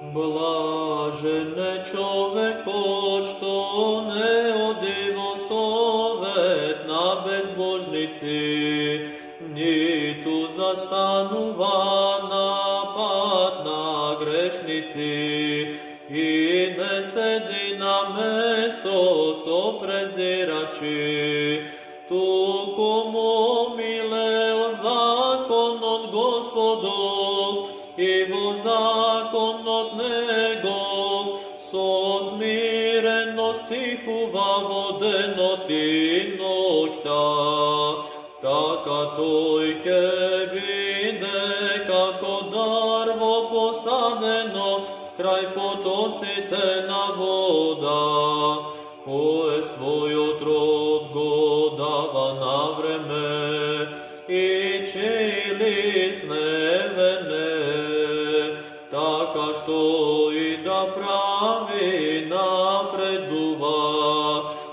Блажен човекот, што не оди во совет на безбожници, ниту застанува на пат на грешници, и не седи на место со презирачи, туку му милел законот Господов, и во законот негов со смиреност стихува во денот и ноќта. Така тој ќе биде како дрво посадено крај потоците на вода, кое својот род го дава на време, и чиј лист не вене, така што и да прави напредува.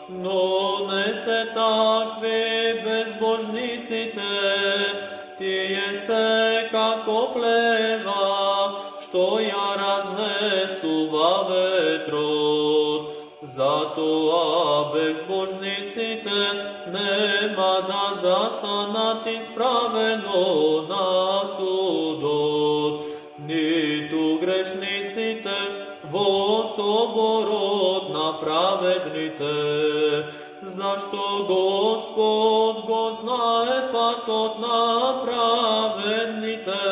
Но не се такви безбожниците, тие се како плева, што ја разнесува ветрот. Затоа безбожниците нема да застанат исправено на судот, ниту грешниците во соборот на праведните. Зашто Господ го знае патот на праведните,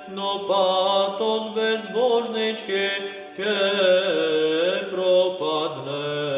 но патот безбожнички ќе пропадне.